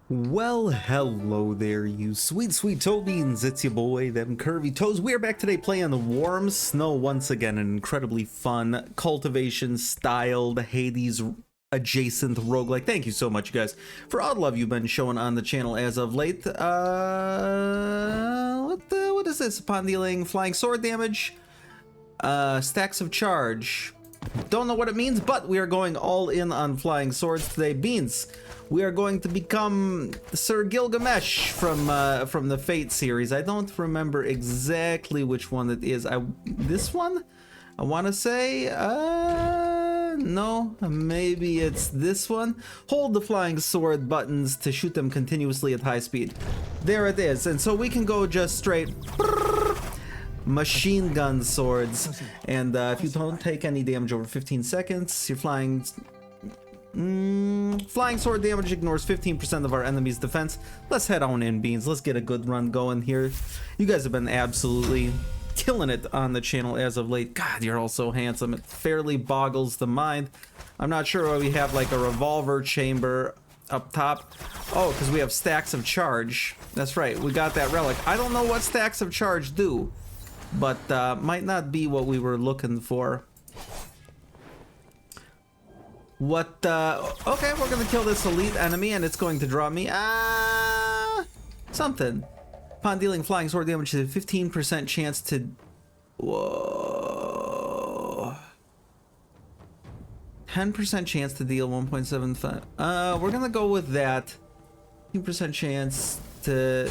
Well, hello there, you sweet, sweet toe beans. It's your boy, them curvy toes. We are back today playing the Warm Snow once again, an incredibly fun Cultivation styled Hades adjacent roguelike. Thank you so much, you guys, for all the love you've been showing on the channel as of late. What is this? Upon dealing flying sword damage, stacks of charge. Don't know what it means, but we are going all in on flying swords today. Beans. We are going to become Sir Gilgamesh from the Fate series. I don't remember exactly which one it is. This one? I want to say, no, maybe it's this one. Hold the flying sword buttons to shoot them continuously at high speed. There it is. And so we can go just straight machine gun swords. And if you don't take any damage over 15 seconds, you're flying. Flying sword damage ignores 15% of our enemy's defense. Let's head on in, beans. Let's get a good run going here. You guys have been absolutely killing it on the channel as of late. God, you're all so handsome. It fairly boggles the mind. I'm not sure why we have like a revolver chamber up top. Oh, because we have stacks of charge. That's right, we got that relic. I don't know what stacks of charge do, but might not be what we were looking for. Okay, we're gonna kill this elite enemy and it's going to drop me something. Upon dealing flying sword damage, a 15% chance to 10% chance to deal 1.75. We're gonna go with that. 15% chance to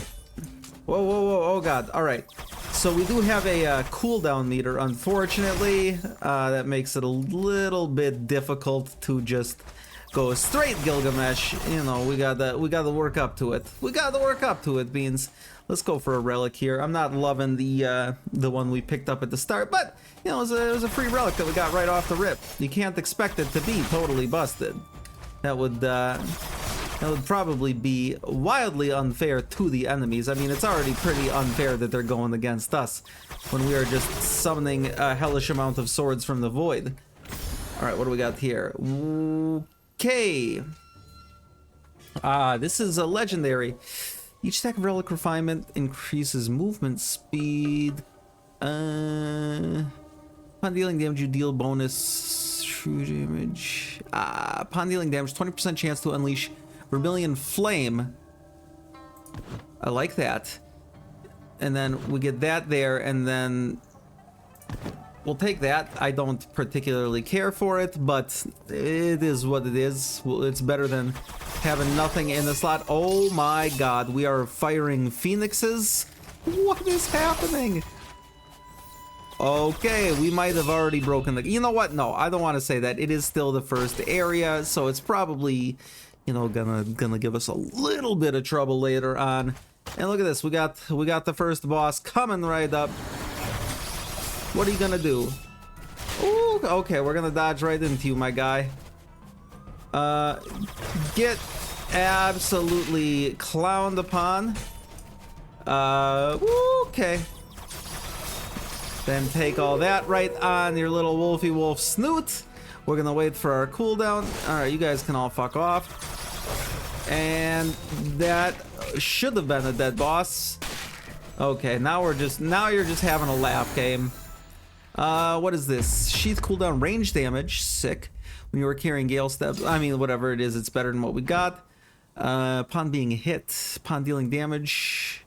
whoa, oh god. All right, so we do have a cooldown meter, unfortunately. That makes it a little bit difficult to just go straight Gilgamesh. You know, we gotta work up to it. We gotta work up to it, beans. Let's go for a relic here. I'm not loving the one we picked up at the start, but you know, it was a free relic that we got right off the rip. You can't expect it to be totally busted. That would probably be wildly unfair to the enemies. I mean, it's already pretty unfair that they're going against us when we are just summoning a hellish amount of swords from the void. All right, what do we got here? Okay. This is a legendary. Each stack of relic refinement increases movement speed. Upon dealing damage, you deal bonus true damage. Upon dealing damage, 20% chance to unleash Vermilion Flame. I like that. And then we get that there, and then we'll take that. I don't particularly care for it, but it is what it is. Well, it's better than having nothing in the slot. Oh my god, we are firing phoenixes? What is happening? Okay, we might have already broken the... You know what? No, I don't want to say that. It is still the first area, so it's probably, you know, gonna give us a little bit of trouble later on. And look at this, we got the first boss coming right up. What are you gonna do? Ooh, okay, we're gonna dodge right into you, my guy. Get absolutely clowned upon. Okay. Then take all that right on your little wolfy wolf snoot. We're gonna wait for our cooldown. All right, you guys can all fuck off. And that should have been a dead boss. Okay, now you're just having a laugh game. What is this? Sheath cooldown range damage. Sick. When you were carrying Gale Steps. I mean, whatever it is, it's better than what we got. Upon being hit, upon dealing damage.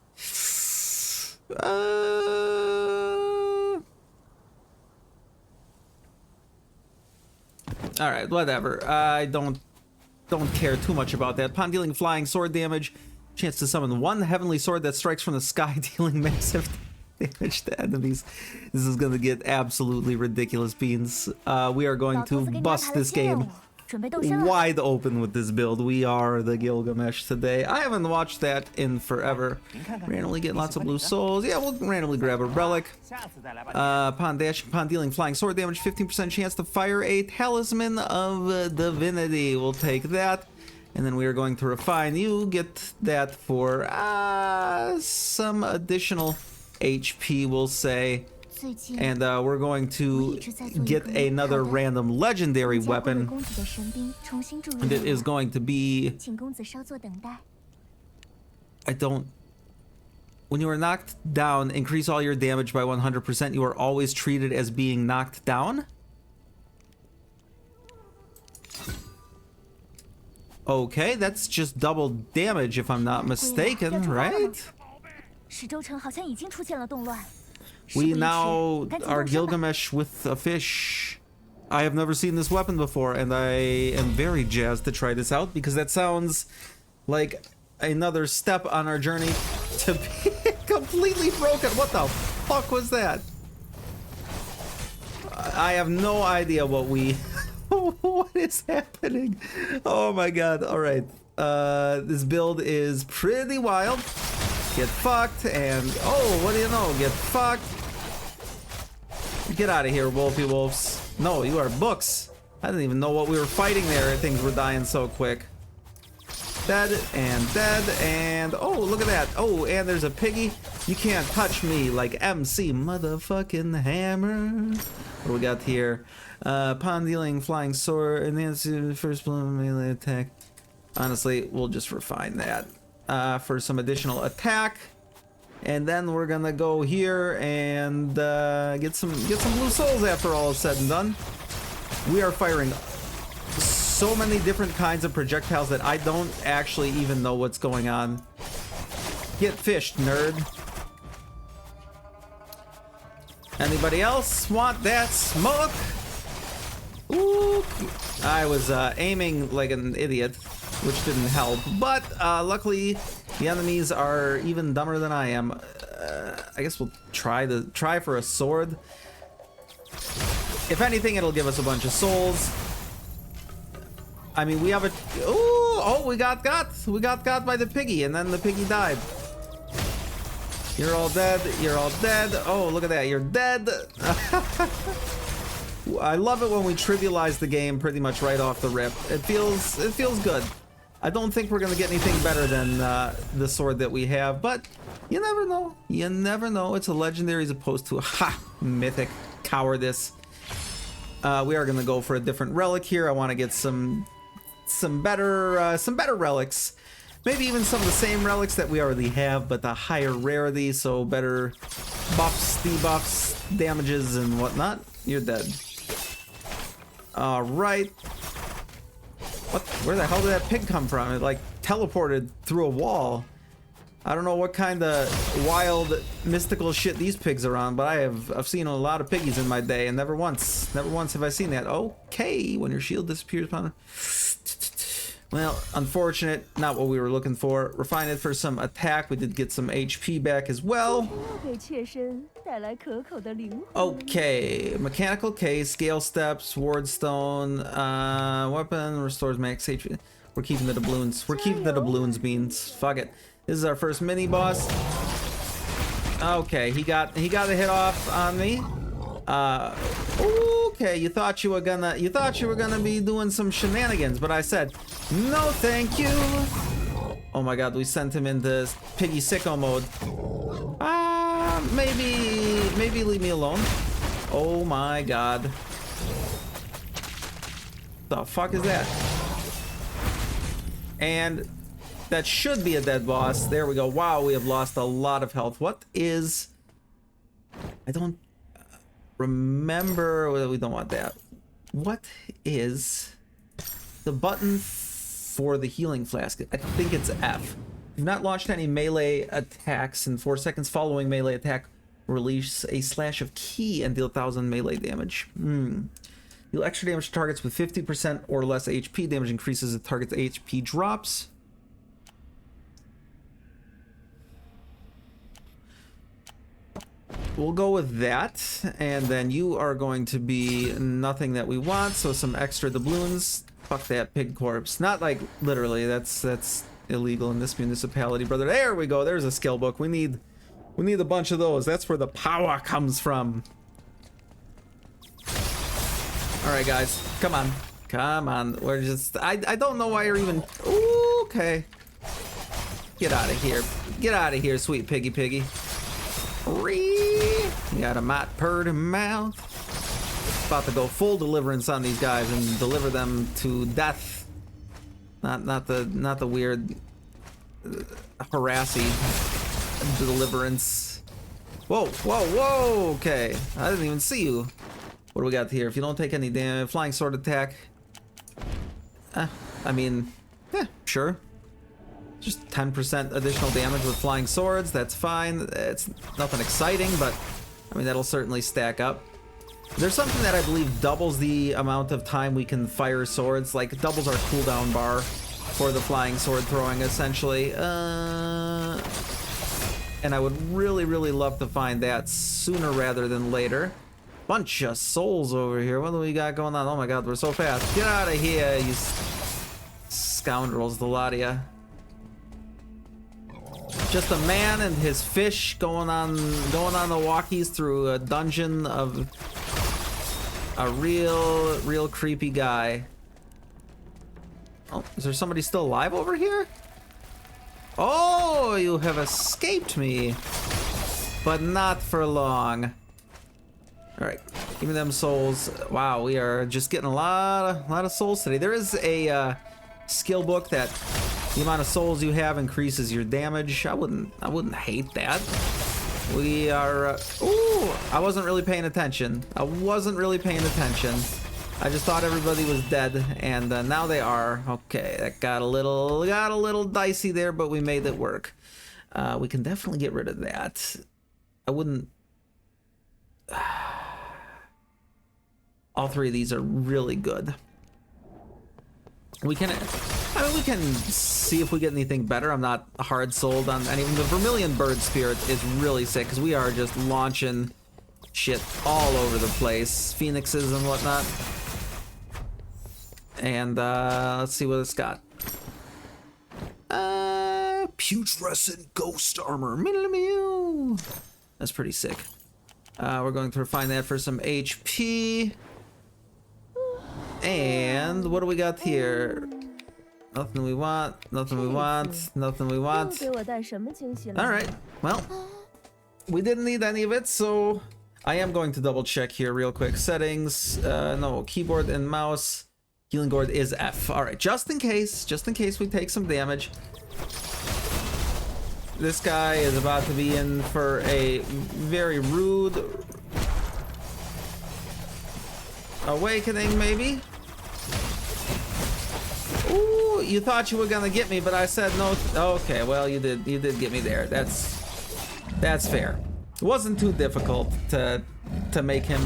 All right, whatever. I don't care too much about that. Upon dealing flying sword damage, chance to summon one heavenly sword that strikes from the sky, dealing massive damage to enemies. This is gonna get absolutely ridiculous, beans. We are going to bust this game wide open with this build. We are the Gilgamesh today. I haven't watched that in forever. Randomly get lots of blue souls. Yeah, we'll randomly grab a relic. Upon dealing flying sword damage, 15% chance to fire a talisman of divinity. We'll take that. And then we are going to refine you. Get that for some additional HP, we'll say. And we're going to get another random legendary weapon. And it is going to be I don't... When you are knocked down, increase all your damage by 100%. You are always treated as being knocked down? Okay, that's just double damage if I'm not mistaken, right? We now are Gilgamesh with a fish. I have never seen this weapon before, and I am very jazzed to try this out because that sounds like another step on our journey to be completely broken. What the fuck was that? I have no idea what we... what is happening? Oh my god. Alright. This build is pretty wild. Get fucked and... Oh, what do you know? Get fucked. Get out of here, Wolfy Wolves. No, you are books. I didn't even know what we were fighting there. Things were dying so quick. Dead and oh, look at that. Oh, and there's a piggy. You can't touch me like MC motherfucking Hammer. What do we got here? Pawn dealing, flying sword, enhanced first blow melee attack. Honestly, we'll just refine that for some additional attack. And then we're gonna go here and get some blue souls after all is said and done. We are firing so many different kinds of projectiles that I don't actually even know what's going on. Get fished, nerd. Anybody else want that smoke? Ooh, I was aiming like an idiot, which didn't help. But luckily, the enemies are even dumber than I am. I guess we'll try for a sword. If anything, it'll give us a bunch of souls. I mean, we have a... Oh, we got got by the piggy, and then the piggy died. You're all dead. You're all dead. Oh, look at that. You're dead. I love it when we trivialize the game pretty much right off the rip. It feels good. I don't think we're gonna get anything better than the sword that we have, but you never know. You never know. It's a legendary as opposed to a mythic cowardice. We are gonna go for a different relic here. I want to get some better relics. Maybe even some of the same relics that we already have, but the higher rarity, so better buffs, debuffs, damages, and whatnot. You're dead. All right. What? Where the hell did that pig come from? It like teleported through a wall. I don't know what kind of wild mystical shit these pigs are on, but I've seen a lot of piggies in my day, and never once have I seen that. Okay, when your shield disappears upon... Well, unfortunate, not what we were looking for. Refine it for some attack. We did get some HP back as well. Okay, mechanical case, scale steps, ward stone, weapon, restores max HP. We're keeping the doubloons. We're keeping the doubloons, beans. Fuck it. This is our first mini boss. Okay, he got a hit off on me. Okay, you thought you were gonna be doing some shenanigans, but I said no, thank you. Oh my god, we sent him into piggy sicko mode. Maybe leave me alone. Oh my god, the fuck is that? And that should be a dead boss. There we go. Wow, we have lost a lot of health. What is... I don't remember. We don't want that. What is the button for the healing flask? I think it's F. You've not launched any melee attacks in 4 seconds following melee attack. Release a slash of ki and deal 1,000 melee damage. Deal extra damage to targets with 50% or less HP. Damage increases as the target's HP drops. We'll go with that, and then you are going to be nothing that we want, so some extra doubloons. Fuck that pig corpse. Not like literally, that's illegal in this municipality, brother. There we go, there's a skill book. We need a bunch of those. That's where the power comes from. Alright guys, come on. We're just, I don't know why you're even... Ooh, okay. Get out of here, sweet piggy. You got a might purty mouth. About to go full deliverance on these guys and deliver them to death. Not the weird harassy deliverance. Whoa, whoa, whoa! Okay, I didn't even see you. What do we got here? If you don't take any damage, flying sword attack. I mean, sure. Just 10% additional damage with flying swords. That's fine. It's nothing exciting, but I mean that'll certainly stack up. There's something that I believe doubles the amount of time we can fire swords, like doubles our cooldown bar for the flying sword throwing, essentially. And I would really, really love to find that sooner rather than later. Bunch of souls over here. What do we got going on? Oh my god, we're so fast. Get out of here, you scoundrels, the lot of ya. Just a man and his fish going on the walkies through a dungeon of a real creepy guy. Oh, is there somebody still alive over here? Oh, you have escaped me, but not for long. All right, give me them souls. Wow, we are just getting a lot of souls today. There is a skill book that the amount of souls you have increases your damage. I wouldn't hate that. We are. Ooh, I wasn't really paying attention. I just thought everybody was dead, and now they are. Okay, that got a little dicey there, but we made it work. We can definitely get rid of that. I wouldn't. All three of these are really good. We can see if we get anything better. I'm not hard sold on any. The Vermilion Bird Spirit is really sick because we are just launching shit all over the place, phoenixes and whatnot. And let's see what it's got. Putrescent ghost armor. That's pretty sick. We're going to refine that for some HP. And what do we got here? Nothing we want, nothing we want, nothing we want. Alright, well, we didn't need any of it, so I am going to double check here real quick. Settings, no, keyboard and mouse. Healing gourd is F. Alright, just in case we take some damage. This guy is about to be in for a very rude awakening, maybe? Ooh, you thought you were gonna get me, but I said no. Okay, well, you did get me there. That's fair. It wasn't too difficult to make him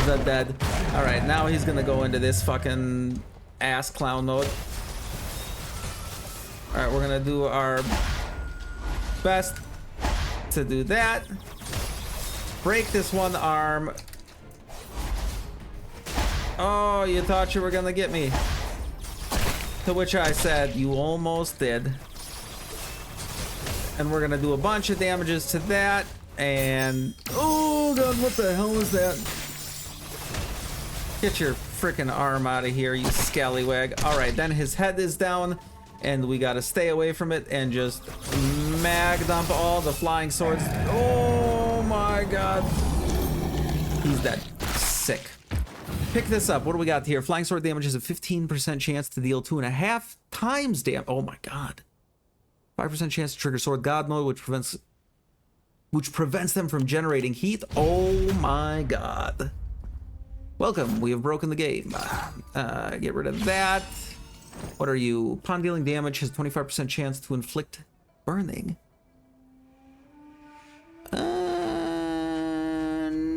the dead. All right, now he's gonna go into this fucking ass clown mode. All right, we're gonna do our best to do that. Break this one arm. Oh, you thought you were gonna get me. To which I said, you almost did. And we're gonna do a bunch of damages to that. And oh god, what the hell is that? Get your freaking arm out of here, you scallywag. Alright, then his head is down. And we gotta stay away from it and just mag dump all the flying swords. Oh my god. He's dead. Sick. Pick this up. What do we got here? Flying sword damage has a 15% chance to deal 2.5 times damage. Oh my god. 5% chance to trigger sword god mode, which prevents them from generating heat. Oh my god. Welcome. We have broken the game. Get rid of that. What are you? Upon dealing damage, has 25% chance to inflict burning.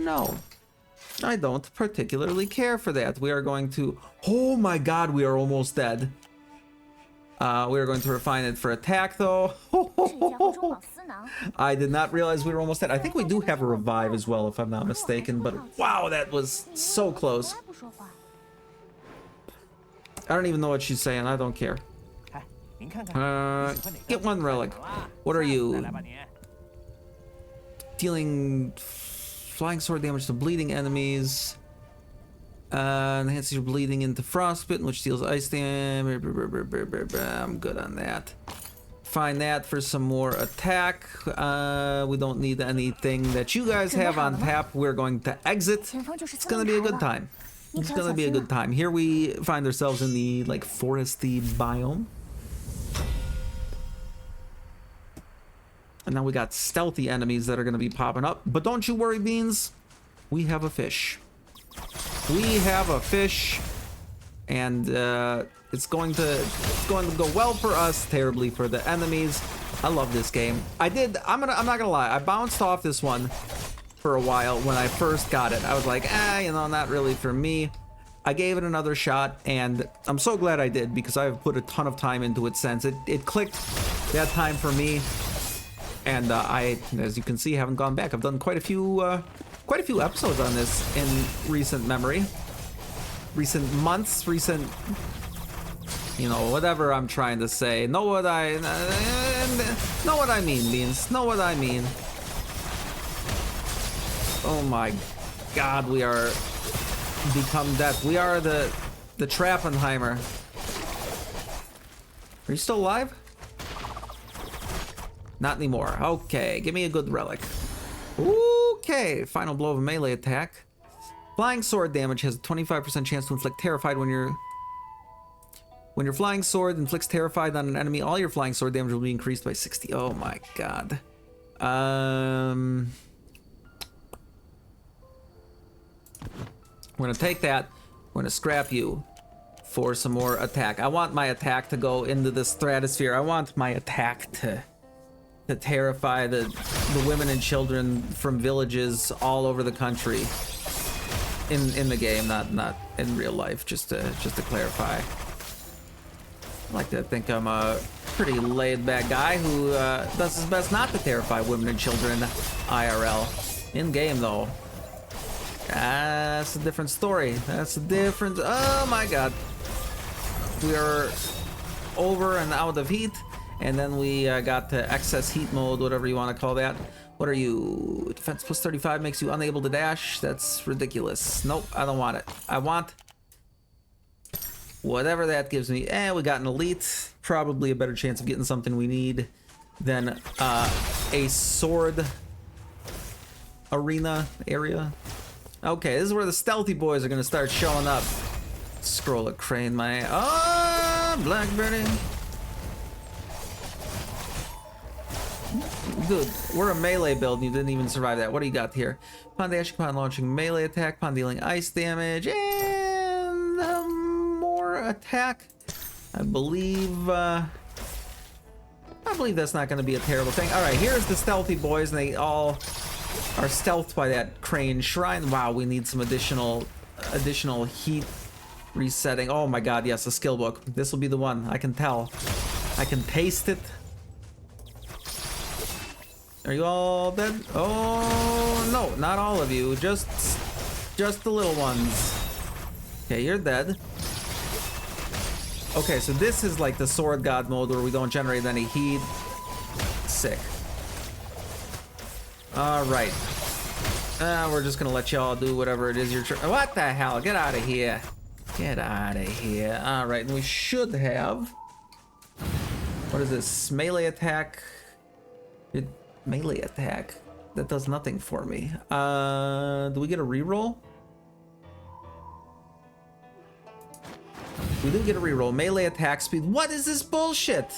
No. I don't particularly care for that. We are going to... Oh my god, we are almost dead. We are going to refine it for attack, though. I did not realize we were almost dead. I think we do have a revive as well, if I'm not mistaken. But wow, that was so close. I don't even know what she's saying. I don't care. Get one relic. What are you? Dealing flying sword damage to bleeding enemies. Enhances your bleeding into frostbitten, which deals ice damage. I'm good on that. Find that for some more attack. We don't need anything that you guys have on tap. We're going to exit. It's gonna be a good time. It's gonna be a good time. Here we find ourselves in the like foresty biome. And now we got stealthy enemies that are going to be popping up. But don't you worry, Beans. We have a fish. We have a fish. And it's going to go well for us, terribly for the enemies. I love this game. I'm not gonna lie, I bounced off this one for a while when I first got it. I was like, you know, not really for me. I gave it another shot, and I'm so glad I did, because I've put a ton of time into it since. It clicked that time for me, and I, as you can see, haven't gone back. I've done quite a few episodes on this in recent memory, recent months, recent, you know, whatever I'm trying to say. Know what I mean, Beans. Know what I mean. Oh my God, we are become death. We are the Trappenheimer. Are you still alive? Not anymore. Okay, give me a good relic. Okay, final blow of a melee attack. Flying sword damage has a 25% chance to inflict terrified when your flying sword inflicts terrified on an enemy. All your flying sword damage will be increased by 60. Oh my God. We're gonna take that. We're gonna scrap you for some more attack. I want my attack to go into the stratosphere. I want my attack to terrify the women and children from villages all over the country. In the game, not in real life. Just to clarify. I like to think I'm a pretty laid-back guy who does his best not to terrify women and children IRL. In game though. That's a different story. That's a different... Oh my God. We are over and out of heat. And then we got to excess heat mode, whatever you want to call that. What are you? Defense plus 35 makes you unable to dash. That's ridiculous. Nope, I don't want it. I want whatever that gives me. We got an elite. Probably a better chance of getting something we need than a sword arena area. Okay, this is where the stealthy boys are gonna start showing up. Scroll a crane, my... Oh, Blackberry. Good. We're a melee build and you didn't even survive that. What do you got here? Upon dashing, upon launching melee attack, upon dealing ice damage, and more attack. I believe that's not going to be a terrible thing. All right, here's the stealthy boys, and they all are stealthed by that crane shrine. Wow, we need some additional heat resetting. Oh my God, yes, a skill book. This will be the one. I can tell. I can taste it. Are you all dead? Oh no, not all of you. Just the little ones. Okay, you're dead. Okay, so this is like the sword god mode where we don't generate any heat. Sick. All right. We're just gonna let y'all do whatever it is you're trying. What the hell? Get out of here. Get out of here. All right, and we should have. What is this? Melee attack. Melee attack. That does nothing for me. Do we get a reroll? We didn't get a reroll. Melee attack speed. What is this bullshit?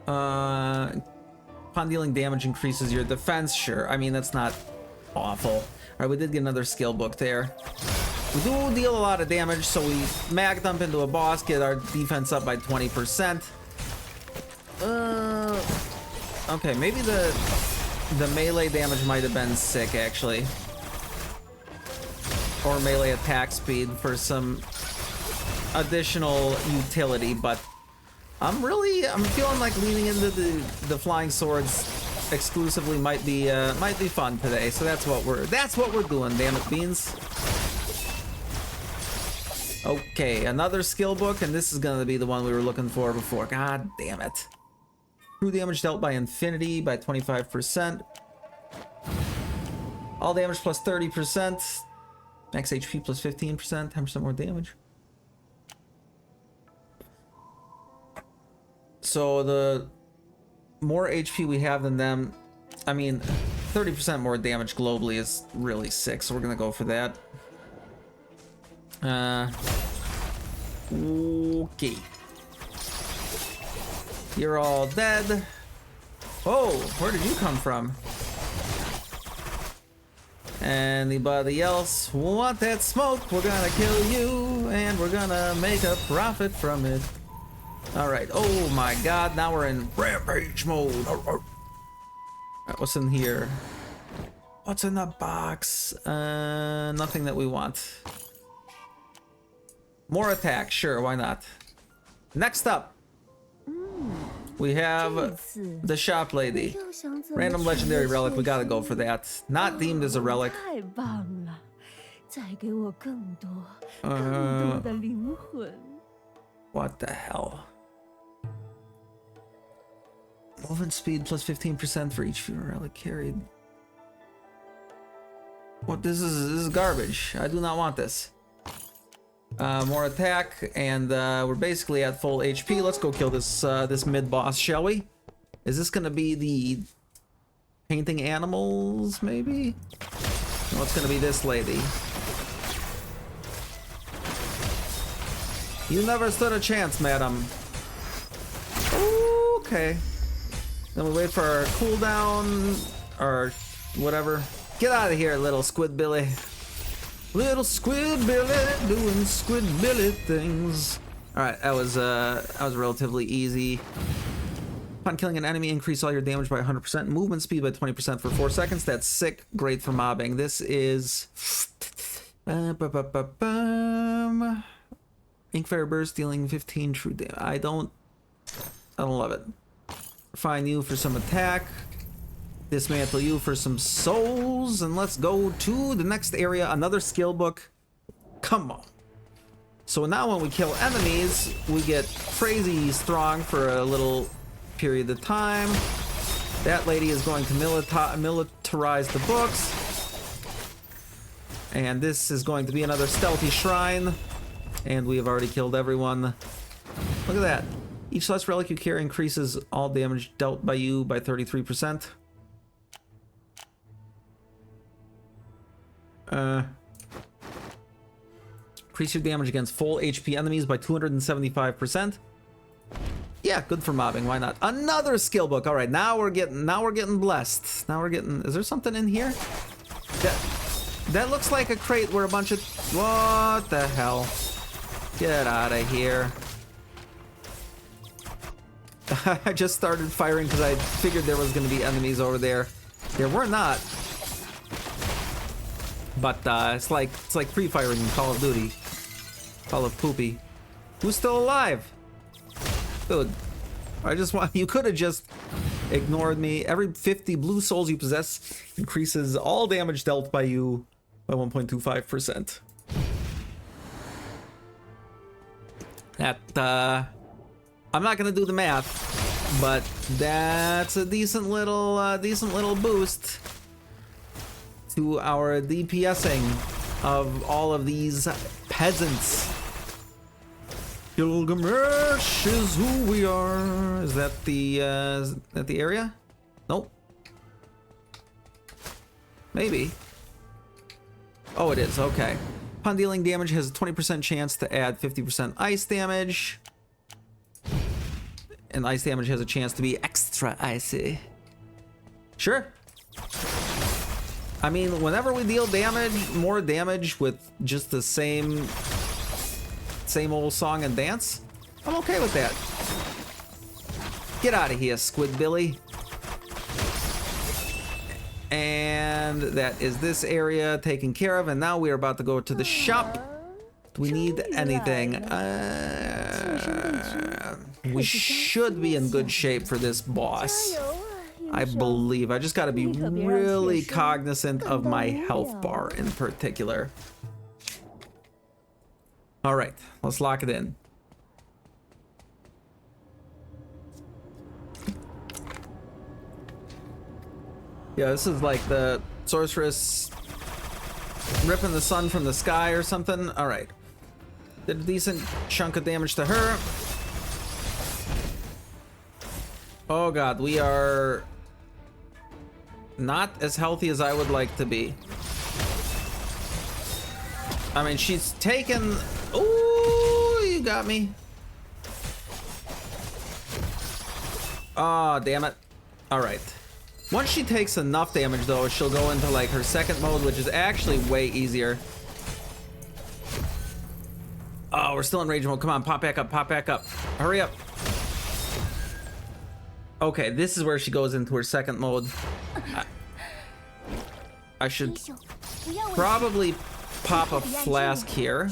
Upon dealing damage increases your defense. Sure. I mean, that's not awful. All right, we did get another skill book there. We do deal a lot of damage, so we mag dump into a boss, get our defense up by 20%. Okay, maybe the melee damage might have been sick, actually. Or melee attack speed for some additional utility, but I'm feeling like leaning into the flying swords exclusively might be fun today. So that's what we're doing, damn it, Beans. Okay, another skill book, and this is gonna be the one we were looking for before. God damn it. True damage dealt by infinity by 25%. All damage plus 30%. Max HP plus 15%. 10% more damage. So the more HP we have than them, I mean, 30% more damage globally is really sick. So we're gonna go for that. Okay. You're all dead. Oh, where did you come from? Anybody else want that smoke? We're gonna kill you and we're gonna make a profit from it. Alright, oh my god, now we're in rampage mode. Alright, what's in here? What's in the box? Nothing that we want. More attack, sure, why not? Next up, we have the shop lady. Random legendary relic, we gotta go for that. Not deemed as a relic. What the hell? Movement speed plus 15% for each funeral relic carried. What, this is garbage. I do not want this. More attack, and we're basically at full HP. Let's go kill this this mid boss, shall we? Is this gonna be the painting animals, maybe? No, it's gonna be this lady. You never stood a chance, madam. Okay. Then we wait for our cooldown, or whatever. Get out of here, little Squid Billy. Little Squid Billy doing Squid Billy things. Alright, that was relatively easy. Upon killing an enemy, increase all your damage by 100%, movement speed by 20% for 4 seconds. That's sick, great for mobbing. This is Inkfire Burst dealing 15 true damage. I don't love it. Refine you for some attack. Dismantle you for some souls, and let's go to the next area. Another skill book. Come on. So now when we kill enemies, we get crazy strong for a little period of time. That lady is going to militarize the books. And this is going to be another stealthy shrine. And we have already killed everyone. Look at that. Each celestial relic you carry increases all damage dealt by you by 33%. Increase your damage against full HP enemies by 275%. Yeah, good for mobbing. Why not? Another skill book. All right, now we're getting blessed. Now we're getting. Is there something in here? That looks like a crate where a bunch of. What the hell? Get out of here! I just started firing because I figured there was going to be enemies over there. There were not. But it's like pre-firing in Call of Duty. Call of Poopy. Who's still alive? Dude, you could have just ignored me. Every 50 blue souls you possess increases all damage dealt by you by 1.25%. That, I'm not gonna do the math, but that's a decent little boost to our DPSing of all of these peasants. Gilgamesh is who we are. Is that the area? Nope. Maybe. Oh, it is. Okay. Upon dealing damage, has a 20% chance to add 50% ice damage. And ice damage has a chance to be extra icy. Sure. I mean, whenever we deal damage, more damage with just the same old song and dance, I'm okay with that. Get out of here, Squid Billy. And that is this area taken care of, and now we are about to go to the shop. Do we need anything? We should be in good shape for this boss, I believe. I just gotta be really cognizant of my health bar in particular. All right, let's lock it in. Yeah, this is like the sorceress ripping the sun from the sky or something. All right, did a decent chunk of damage to her. Oh god, we are not as healthy as I would like to be. I mean, she's taken. Ooh, you got me. Oh, damn it. All right. Once she takes enough damage, though, she'll go into like her second mode, which is actually way easier. Oh, we're still in rage mode. Come on, pop back up, pop back up. Hurry up. Okay, this is where she goes into her second mode. I should probably pop a flask here.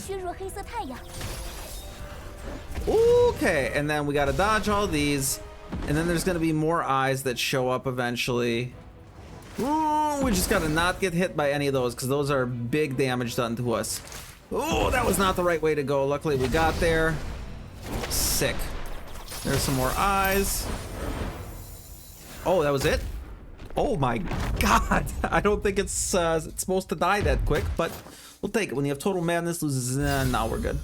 Okay, and then we gotta dodge all these. And then there's gonna be more eyes that show up eventually. Ooh, we just gotta not get hit by any of those, because those are big damage done to us. Oh, that was not the right way to go. Luckily we got there. Sick. There's some more eyes. Oh, that was it? Oh my god. I don't think it's supposed to die that quick, but we'll take it. When you have total madness, loses. Now we're good.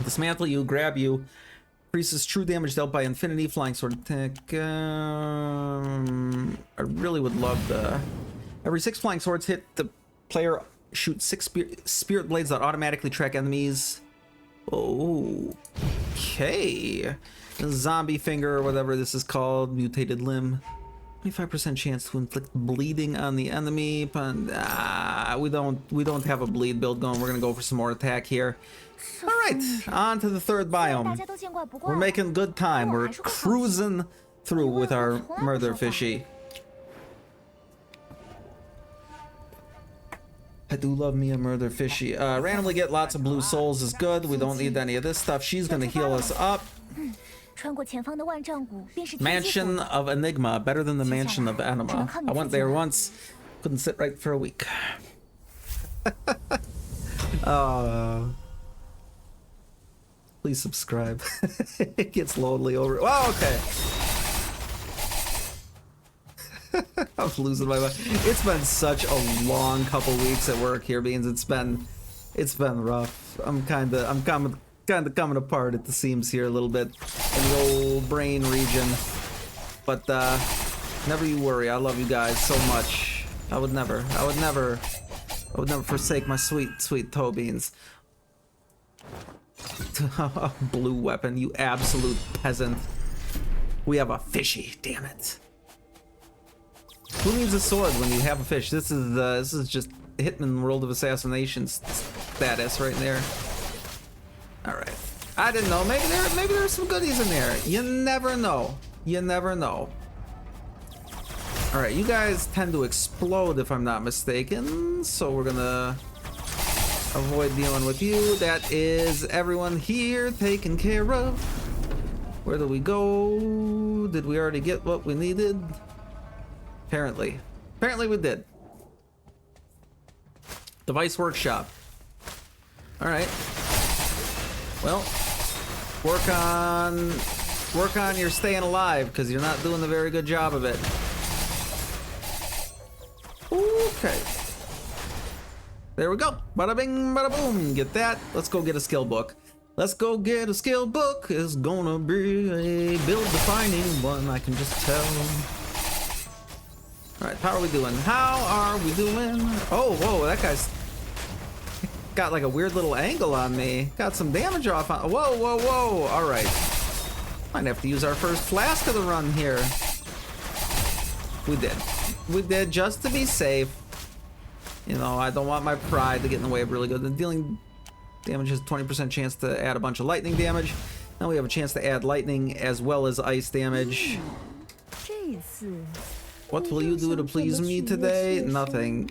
Dismantle you, grab you. Increases true damage dealt by infinity, flying sword attack. I really would love the... Every 6 flying swords hit, the player shoots 6 spirit blades that automatically track enemies. Oh, okay. Zombie finger, or whatever this is called, mutated limb. 25% chance to inflict bleeding on the enemy. But we don't have a bleed build going. We're gonna go for some more attack here. All right, on to the third biome. We're making good time. We're cruising through with our murder fishy. I do love me a murder fishy. Randomly get lots of blue souls is good. We don't need any of this stuff. She's gonna heal us up. Mansion of Enigma, better than the Mansion of Anima. I went there once, couldn't sit right for a week. Please subscribe. It gets lonely over. Oh, okay. I'm losing my mind. It's been such a long couple weeks at work here, Beans. It's been rough. I'm kind of coming apart at the seams here a little bit in the old brain region. But never you worry. I love you guys so much. I would never forsake my sweet toe beans. Blue weapon, you absolute peasant. We have a fishy, damn it. Who needs a sword when you have a fish? This is just Hitman World of Assassinations status right there. All right, I didn't know. Maybe there's some goodies in there. You never know. You never know. All right, you guys tend to explode if I'm not mistaken, so we're gonna avoid dealing with you. That is everyone here taken care of. Where do we go? Did we already get what we needed? Apparently we did. Device workshop. All right. Well, work on your staying alive, because you're not doing a very good job of it. Okay. There we go. Bada bing, bada boom. Get that. Let's go get a skill book. Let's go get a skill book. It's gonna be a build-defining one, I can just tell. All right, how are we doing? How are we doing? Oh, whoa, that guy's got like a weird little angle on me. Got some damage off on. Whoa, whoa, whoa. All right. Might have to use our first flask of the run here. We did. We did, just to be safe. You know, I don't want my pride to get in the way of really good. The dealing damage has 20% chance to add a bunch of lightning damage. Now we have a chance to add lightning as well as ice damage. What will you do to please me today? Nothing.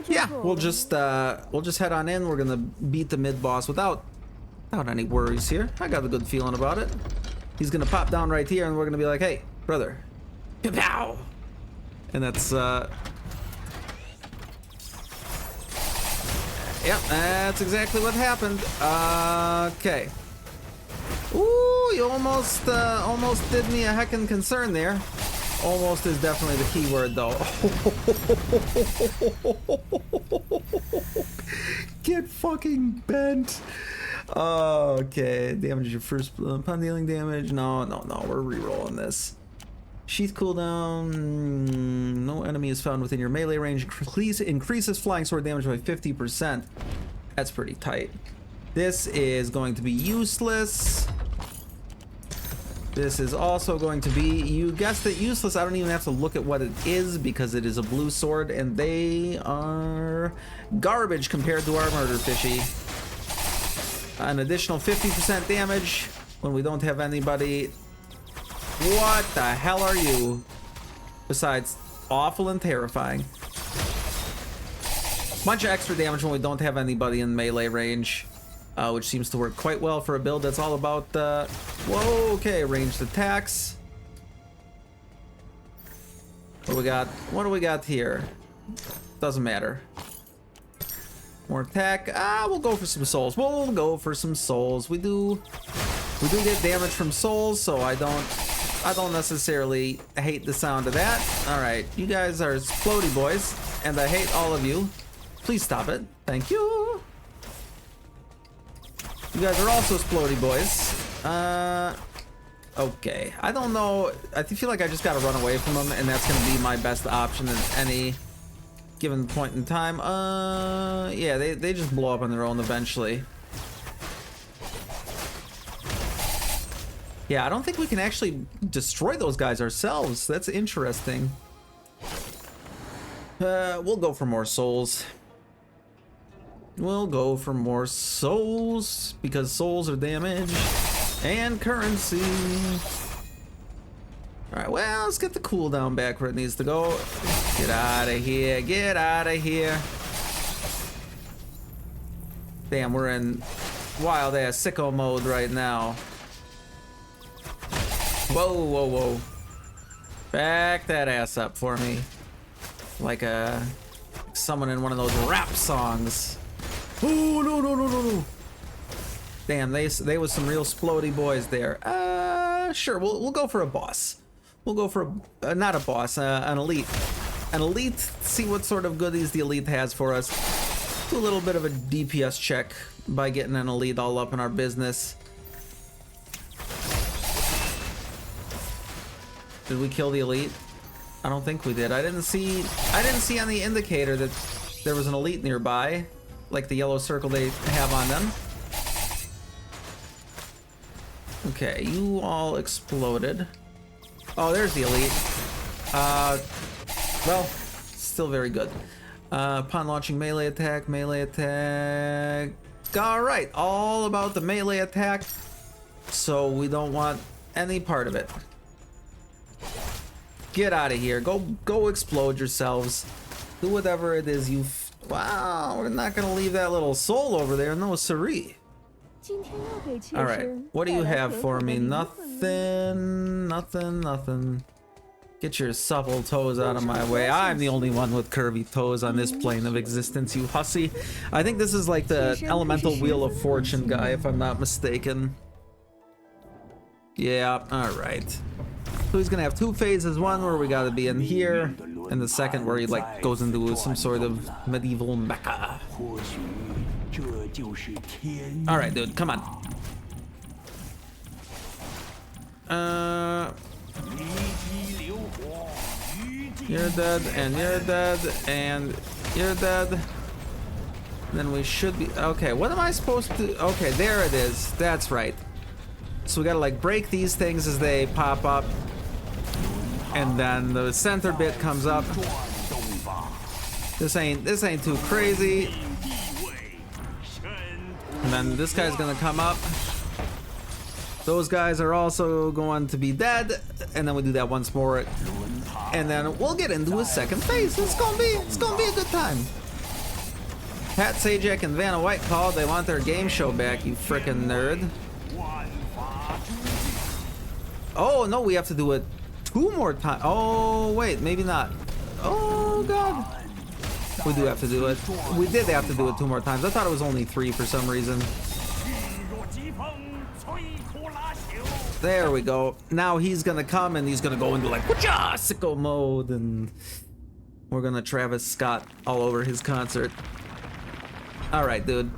Yeah, we'll just head on in. We're gonna beat the mid boss without any worries here. I got a good feeling about it. He's gonna pop down right here, and we're gonna be like, "Hey, brother, pow!" And that's yep, that's exactly what happened. Okay. Ooh, you almost did me a heckin' concern there. Almost is definitely the key word, though. Get fucking bent. Okay, damage your first upon dealing damage. No, we're re-rolling this. Sheath cooldown. No enemy is found within your melee range. Increases flying sword damage by 50%. That's pretty tight. This is going to be useless. This is also going to be, you guessed it, useless. I don't even have to look at what it is because it is a blue sword and they are garbage compared to our murder fishy. An additional 50% damage when we don't have anybody. What the hell are you? Besides awful and terrifying. Bunch of extra damage when we don't have anybody in melee range. Which seems to work quite well for a build that's all about, whoa, okay, ranged attacks. What do we got? What do we got here? Doesn't matter. More attack. We'll go for some souls. We'll go for some souls. We do get damage from souls, so I don't necessarily hate the sound of that. All right, you guys are explodey boys, and I hate all of you. Please stop it. Thank you. You guys are also explodey boys. Okay. I don't know. I feel like I just gotta run away from them, and that's gonna be my best option at any given point in time. Yeah, they just blow up on their own eventually. Yeah, I don't think we can actually destroy those guys ourselves. That's interesting. We'll go for more souls. We'll go for more souls because souls are damage and currency. All right, well, let's get the cooldown back where it needs to go. Get out of here, get out of here. Damn, we're in wild ass sicko mode right now. Whoa, whoa, whoa. Back that ass up for me. Like someone in one of those rap songs. Oh, no, no, no, no, no. Damn, they was some real splody boys there. Sure, we'll go for a boss. We'll go for not a boss, an elite. An elite, see what sort of goodies the elite has for us. Do a little bit of a DPS check by getting an elite all up in our business. Did we kill the elite? I don't think we did. I didn't see on the indicator that there was an elite nearby, like the yellow circle they have on them. Okay, you all exploded. Oh, there's the elite. Well, still very good. Upon launching melee attack, all right, all about the melee attack, so we don't want any part of it. Get out of here. Go explode yourselves. Do whatever it is you... Wow, we're not gonna leave that little soul over there. No, siree. All right, what do you have for me? Nothing, nothing, nothing. Get your supple toes out of my way. I'm the only one with curvy toes on this plane of existence, you hussy. I think this is like the elemental wheel of fortune guy, if I'm not mistaken. Yeah, all right. So he's gonna have two phases, one where we gotta be in here, and the second where he like goes into some sort of medieval mecha. All right, dude, come on. You're dead, and you're dead, and you're dead. Then we should be, okay, what am I supposed to, okay, there it is, that's right. So we gotta like break these things as they pop up. And then the center bit comes up. This ain't too crazy. And then this guy's gonna come up. Those guys are also going to be dead. And then we do that once more. And then we'll get into a second phase. It's gonna be a good time. Pat Sajak and Vanna White called. They want their game show back, you frickin' nerd. Oh no, we have to do it 2 more times. Oh wait, maybe not. Oh god. We do have to do it. We did have to do it 2 more times. I thought it was only 3 for some reason. There we go. Now he's gonna come and he's gonna go into like whatcha sicko mode, and we're gonna Travis Scott all over his concert. All right, dude.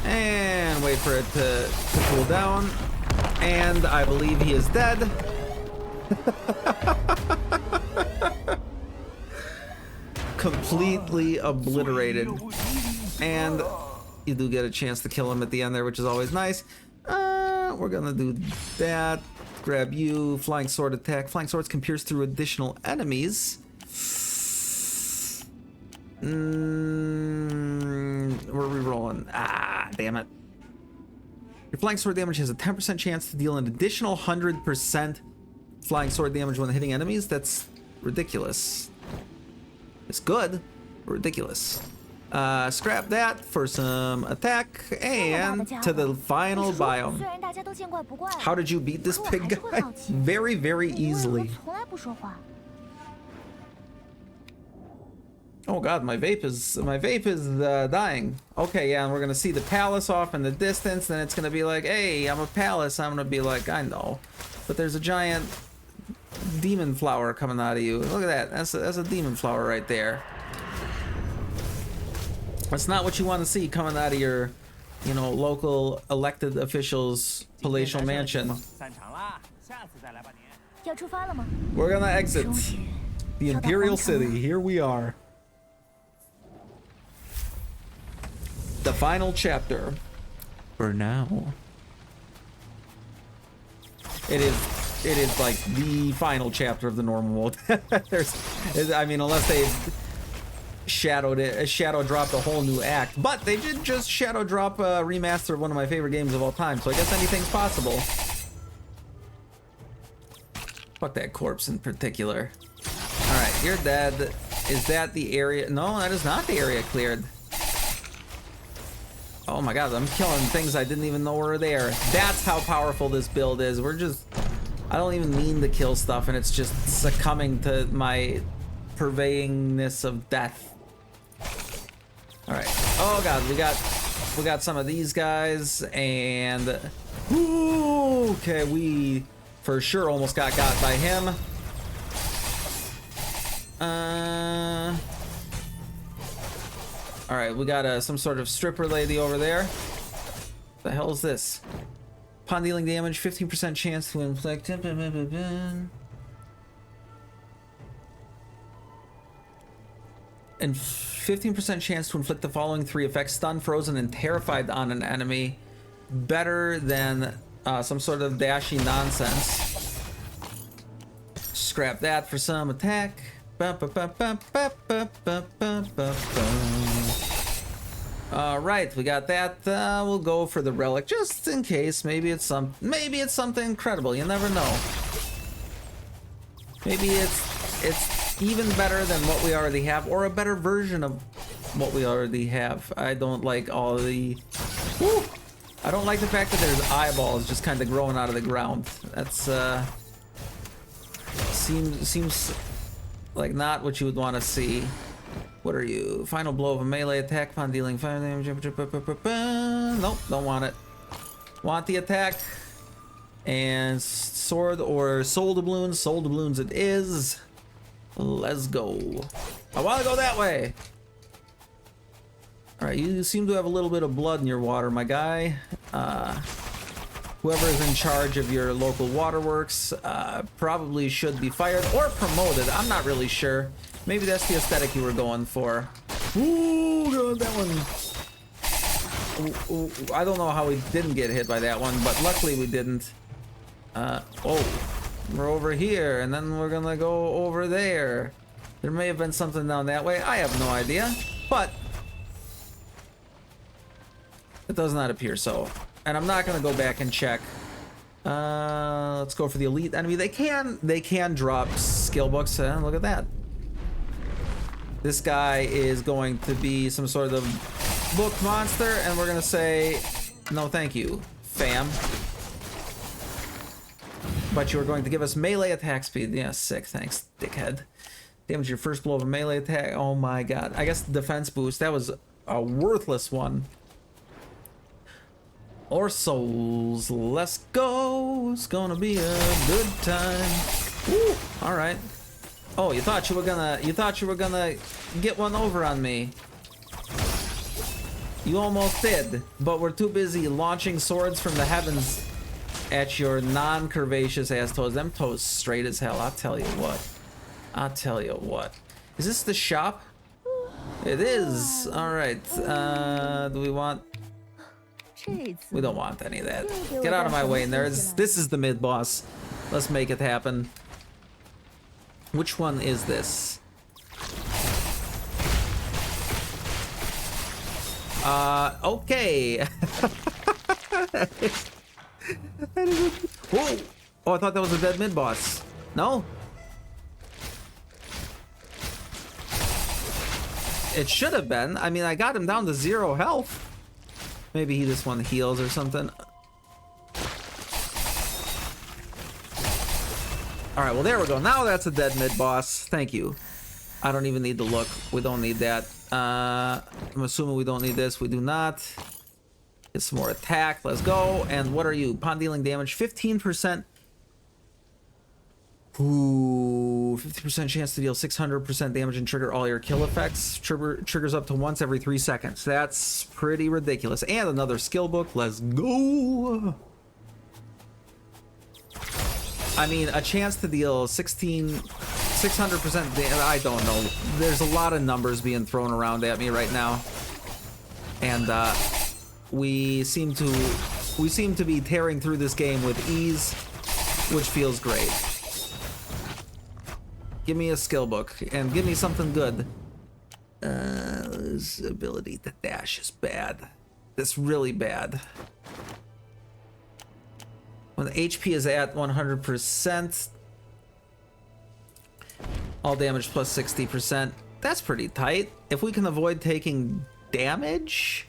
And wait for it to cool down. And I believe he is dead. completely obliterated. And you do get a chance to kill him at the end there, which is always nice. We're gonna do that. Grab you. Flying sword attack. Flying swords can pierce through additional enemies. We're re-rolling. Damn it. Your flying sword damage has a 10% chance to deal an additional 100% flying sword damage when hitting enemies. That's ridiculous. It's good, but ridiculous. Scrap that for some attack, and to the final biome. How did you beat this pig guy? Very, very easily. Oh god, my vape is dying. Okay, yeah, and we're gonna see the palace off in the distance, and it's gonna be like, hey, I'm a palace. I'm gonna be like, I know, but there's a giant demon flower coming out of you. Look at that. That's a demon flower right there. That's not what you want to see coming out of your, you know, local elected officials' palatial mansion. We're gonna exit the Imperial City. Here we are. The final chapter. For now. It is like the final chapter of the normal world. I mean, unless they shadow dropped a whole new act, but they did just shadow drop a remaster of one of my favorite games of all time, so I guess anything's possible. Fuck that corpse in particular. Alright, you're dead. Is that the area? No, that is not the area cleared. Oh my god, I'm killing things I didn't even know were there. That's how powerful this build is. I don't even mean to kill stuff, and it's just succumbing to my purveyingness of death. Alright. Oh god, we got some of these guys, and okay, we for sure almost got by him. Alright, we got some sort of stripper lady over there. What the hell is this? Upon dealing damage, 15% chance to inflict. And 15% chance to inflict the following 3 effects: stun, frozen, and terrified on an enemy. Better than some sort of dashy nonsense. Scrap that for some attack. Alright, we got that. We'll go for the relic just in case. Maybe it's something incredible. You never know. Maybe it's even better than what we already have, or a better version of what we already have. I don't like all the... Woo! I don't like the fact that there's eyeballs just kind of growing out of the ground. That's seems like not what you would want to see. What are you? Final blow of a melee attack upon dealing fire damage. Nope, don't want it. Want the attack. And sword or soul doubloons. Soul doubloons it is. Let's go. I want to go that way. Alright, you seem to have a little bit of blood in your water, my guy. Whoever is in charge of your local waterworks probably should be fired or promoted. I'm not really sure. Maybe that's the aesthetic you were going for. Ooh, that one. Ooh, I don't know how we didn't get hit by that one, but luckily we didn't. Oh, we're over here, and then we're gonna go over there. There may have been something down that way. I have no idea, but it does not appear so. And I'm not gonna go back and check. Let's go for the elite enemy. They can drop skill books. Look at that. This guy is going to be some sort of book monster, and we're gonna say no thank you, fam. But you're going to give us melee attack speed. Yeah, sick, thanks, dickhead. Damage your first blow of a melee attack. Oh my god. I guess defense boost. That was a worthless one. Or souls. Let's go. It's gonna be a good time. Woo! Alright. Oh, you thought you were gonna get one over on me. You almost did, but we're too busy launching swords from the heavens at your non-curvaceous ass toes. Them toes straight as hell, I'll tell you what. I'll tell you what. Is this the shop? It is. All right. Do we want? We don't want any of that. Get out of my way, nerds. This is the mid boss. Let's make it happen. Which one is this? Okay. Whoa! Oh, I thought that was a dead mid boss. No? It should have been. I mean, I got him down to 0 health. Maybe he just won heals or something. Alright, well, there we go. Now that's a dead mid boss. Thank you. I don't even need to look. We don't need that. I'm assuming we don't need this. We do not. Get some more attack. Let's go. And what are you? Upon dealing damage, 15%. Ooh, 50% chance to deal 600% damage and trigger all your kill effects. Triggers up to once every 3 seconds. That's pretty ridiculous. And another skill book. Let's go. I mean, a chance to deal 600% damage. I don't know. There's a lot of numbers being thrown around at me right now. And we seem to be tearing through this game with ease, which feels great. Give me a skill book and give me something good. His ability to dash is bad. That's really bad. When the HP is at 100%, all damage plus 60%. That's pretty tight. If we can avoid taking damage,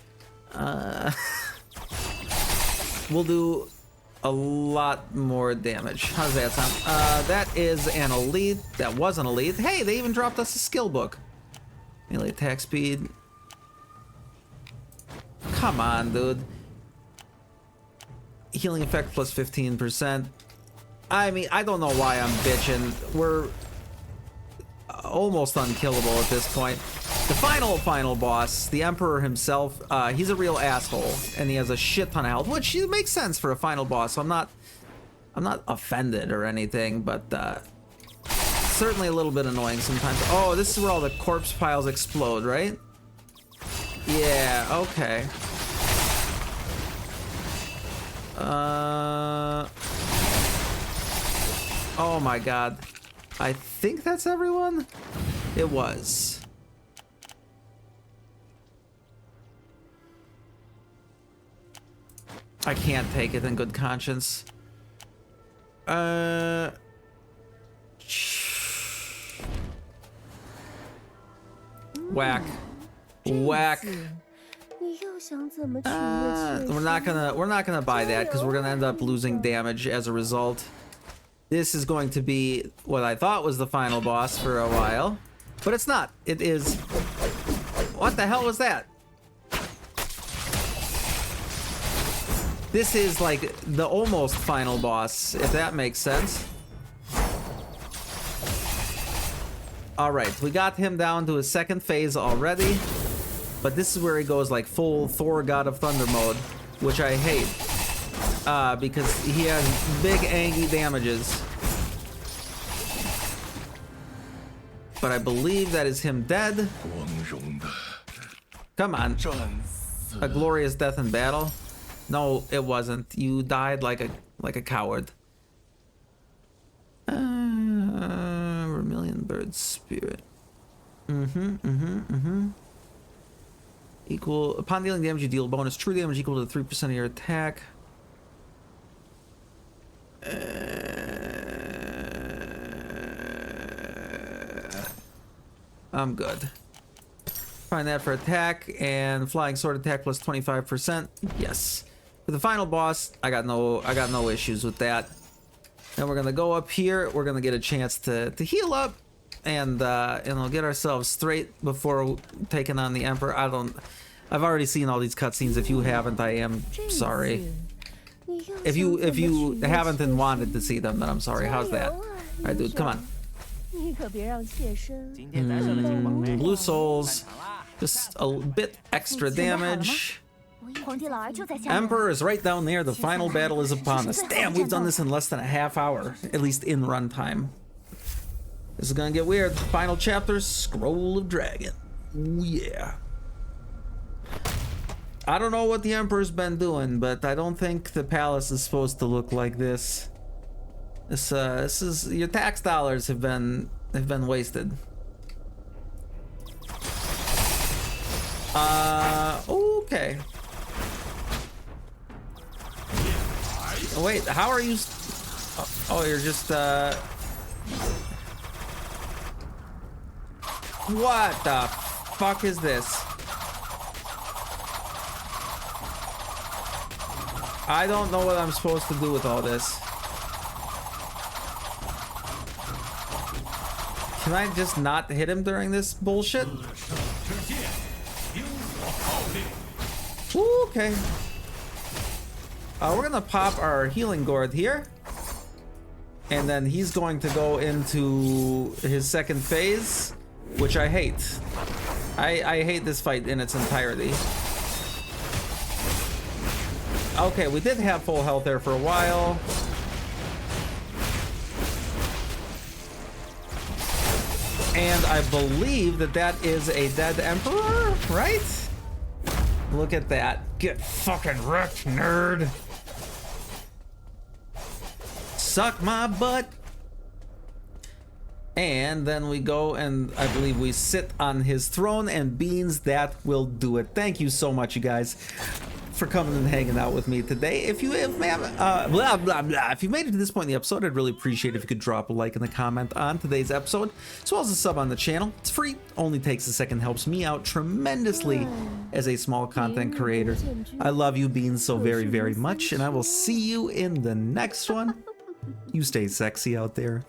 we'll do a lot more damage. How does that sound? That is an elite. That was an elite. Hey, they even dropped us a skill book. Melee attack speed. Come on, dude. Healing effect plus 15%. I mean, I don't know why I'm bitching. We're almost unkillable at this point. The final boss, the Emperor himself, he's a real asshole, and he has a shit ton of health, which makes sense for a final boss. So I'm not offended or anything, but certainly a little bit annoying sometimes. Oh, this is where all the corpse piles explode, right? Yeah, okay. Oh my god. I think that's everyone? It was. I can't take it in good conscience. Whack. Whack. We're not gonna buy that because we're gonna end up losing damage as a result. This is going to be what I thought was the final boss for a while, but it's not. It is. What the hell was that? This is like the almost final boss, if that makes sense. All right, we got him down to his second phase already, but this is where he goes like full Thor God of Thunder mode, which I hate. Because he has big angy damages. But I believe that is him dead. Come on. A glorious death in battle. No, it wasn't. You died like a coward. Vermilion bird spirit. Equal upon dealing damage, you deal bonus true damage equal to 3% of your attack. I'm good. Find that for attack and flying sword attack plus 25%. Yes. For the final boss, I got no issues with that. Then we're gonna go up here. We're gonna get a chance to heal up, and we'll get ourselves straight before taking on the Emperor. I've already seen all these cutscenes. If you haven't, I am sorry. If you haven't and wanted to see them, then I'm sorry. How's that? All right, dude, come on. Blue souls, just a bit extra damage. Emperor is right down there. The final battle is upon us. Damn, we've done this in less than a half hour, at least in runtime. This is gonna get weird. Final chapter, Scroll of Dragon. Ooh, yeah. I don't know what the Emperor's been doing, but I don't think the palace is supposed to look like this. This is your tax dollars have been wasted. Okay. Oh, wait, how are you? Oh, you're just what the fuck is this? I don't know what I'm supposed to do with all this. Can I just not hit him during this bullshit? Ooh, okay. We're gonna pop our healing gourd here. And then he's going to go into his second phase, which I hate. I hate this fight in its entirety. Okay, we did have full health there for a while. And I believe that that is a dead Emperor, right? Look at that. Get fucking wrecked, nerd. Suck my butt. And then we go and I believe we sit on his throne, and beans, that will do it. Thank you so much, you guys, for coming and hanging out with me today. If you have blah blah blah, if you made it to this point in the episode, I'd really appreciate it if you could drop a like and a comment on today's episode, as well as a sub on the channel. It's free, only takes a second, helps me out tremendously as a small content creator. I love you, beans, so very, very much, and I will see you in the next one. You stay sexy out there.